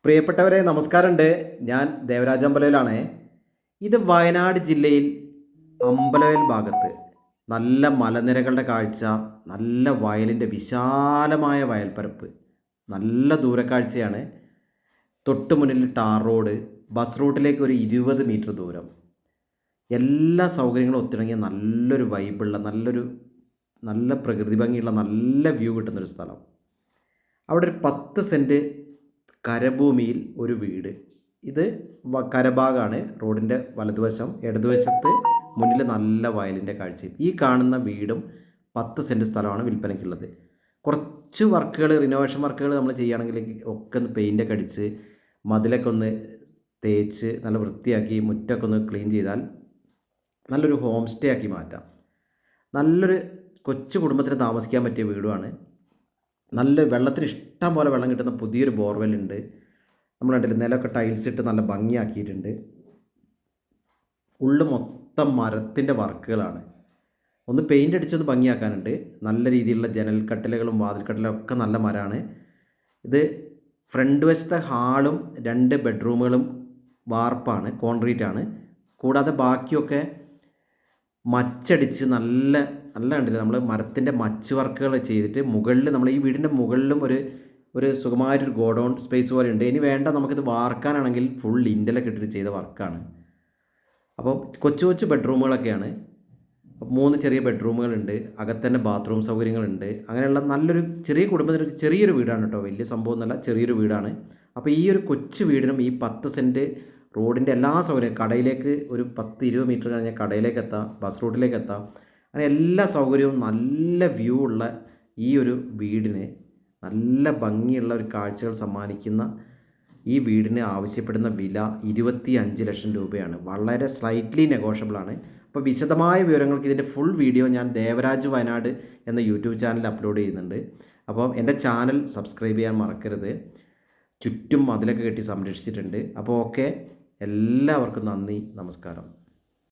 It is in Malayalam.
പ്രിയപ്പെട്ടവരെ നമസ്കാരമുണ്ട്. ഞാൻ ദേവരാജ അമ്പലയിലാണേ. ഇത് വയനാട് ജില്ലയിൽ അമ്പലവയൽ ഭാഗത്ത് നല്ല മലനിരകളുടെ കാഴ്ച, നല്ല വയലിൻ്റെ വിശാലമായ വയൽപ്പരപ്പ്, നല്ല ദൂരക്കാഴ്ചയാണ്. തൊട്ട് മുന്നിൽ ടാർ റോഡ്, ബസ് റൂട്ടിലേക്ക് ഒരു 20 മീറ്റർ ദൂരം, എല്ലാ സൗകര്യങ്ങളും ഒത്തിണങ്ങിയ നല്ലൊരു വൈബുള്ള നല്ല പ്രകൃതി ഭംഗിയുള്ള നല്ല വ്യൂ കിട്ടുന്നൊരു സ്ഥലം. അവിടെ ഒരു 10 സെൻറ്റ് കരഭൂമിയിൽ ഒരു വീട്. ഇത് കരഭാഗമാണ്. റോഡിൻ്റെ വലതുവശം, ഇടതുവശത്ത് മുന്നിൽ നല്ല വയലിൻ്റെ കാഴ്ചയും. ഈ കാണുന്ന വീടും 10 സെൻറ്റ് സ്ഥലമാണ് വിൽപ്പനയ്ക്കുള്ളത്. കുറച്ച് വർക്കുകൾ, റിനോവേഷൻ വർക്കുകൾ നമ്മൾ ചെയ്യുകയാണെങ്കിൽ ഒക്കെ ഒന്ന് പെയിൻ്റൊക്കെ അടിച്ച് മതിലൊക്കെ ഒന്ന് തേച്ച് നല്ല വൃത്തിയാക്കി മുറ്റമൊക്കെ ഒന്ന് ക്ലീൻ ചെയ്താൽ നല്ലൊരു ഹോം സ്റ്റേ ആക്കി മാറ്റാം. നല്ലൊരു കൊച്ചു കുടുംബത്തിന് താമസിക്കാൻ പറ്റിയ വീടുമാണ്. നല്ല വെള്ളത്തിന് ഇഷ്ടം പോലെ വെള്ളം കിട്ടുന്ന പുതിയൊരു ബോർവെല്ലുണ്ട്. നമ്മൾ കണ്ടില്ല, നിലമൊക്കെ ടൈൽസ് ഇട്ട് നല്ല ഭംഗിയാക്കിയിട്ടുണ്ട്. ഉള്ളു മൊത്തം മരത്തിൻ്റെ വർക്കുകളാണ്. ഒന്ന് പെയിൻ്റ് അടിച്ചൊന്ന് ഭംഗിയാക്കാനുണ്ട്. നല്ല രീതിയിലുള്ള ജനൽ കട്ടിലുകളും വാതിൽ കട്ടിലും ഒക്കെ നല്ല മരമാണ്. ഇത് ഫ്രണ്ട് വശത്തെ ഹാളും 2 ബെഡ്റൂമുകളും വാർപ്പാണ്, കോൺക്രീറ്റാണ്. കൂടാതെ ബാക്കിയൊക്കെ മച്ചടിച്ച് നല്ല കണ്ടില്ല, നമ്മൾ മരത്തിൻ്റെ മച്ച് വർക്കുകൾ ചെയ്തിട്ട് മുകളിൽ, നമ്മൾ ഈ വീടിൻ്റെ മുകളിലും ഒരു സുഖമായിട്ടൊരു ഗോഡൗൺ സ്പേസ് പോലെ ഉണ്ട്. ഇനി വേണ്ട, നമുക്കിത് വാർക്കാനാണെങ്കിൽ ഫുൾ ഇൻ്റലൊക്കെ ഇട്ടിട്ട് ചെയ്ത വർക്കാണ്. അപ്പോൾ കൊച്ചു കൊച്ചു ബെഡ്റൂമുകളൊക്കെയാണ്. 3 ചെറിയ ബെഡ്റൂമുകളുണ്ട്. അകത്തന്നെ ബാത്റൂം സൗകര്യങ്ങളുണ്ട്. അങ്ങനെയുള്ള നല്ലൊരു ചെറിയ കുടുംബത്തിന് ചെറിയൊരു വീടാണ് കേട്ടോ, വലിയ സംഭവം എന്നല്ല, ചെറിയൊരു വീടാണ്. അപ്പോൾ ഈ ഒരു കൊച്ചു വീടിനും ഈ 10 സെൻറ്റ് റോഡിൻ്റെ എല്ലാ സൗകര്യം, കടയിലേക്ക് ഒരു 10-20 മീറ്റർ കഴിഞ്ഞാൽ കടയിലേക്ക് എത്താം, ബസ് റൂട്ടിലേക്ക് എത്താം. അങ്ങനെ എല്ലാ സൗകര്യവും നല്ല വ്യൂ ഉള്ള ഈ ഒരു വീടിന്, നല്ല ഭംഗിയുള്ള ഒരു കാഴ്ചകൾ സമ്മാനിക്കുന്ന ഈ വീടിന് ആവശ്യപ്പെടുന്ന വില 25 ലക്ഷം രൂപയാണ്. വളരെ സ്ലൈറ്റ്ലി നെഗോഷ്യബിളാണ്. അപ്പോൾ വിശദമായ വിവരങ്ങൾക്ക് ഇതിൻ്റെ ഫുൾ വീഡിയോ ഞാൻ ദേവരാജ് വയനാട് എന്ന യൂട്യൂബ് ചാനലിൽ അപ്ലോഡ് ചെയ്യുന്നുണ്ട്. അപ്പോൾ എൻ്റെ ചാനൽ സബ്സ്ക്രൈബ് ചെയ്യാൻ മറക്കരുത്. ചുറ്റും മതിലൊക്കെ കെട്ടി സംരക്ഷിച്ചിട്ടുണ്ട്. അപ്പോൾ ഓക്കെ, എല്ലാവർക്കും നന്ദി, നമസ്കാരം.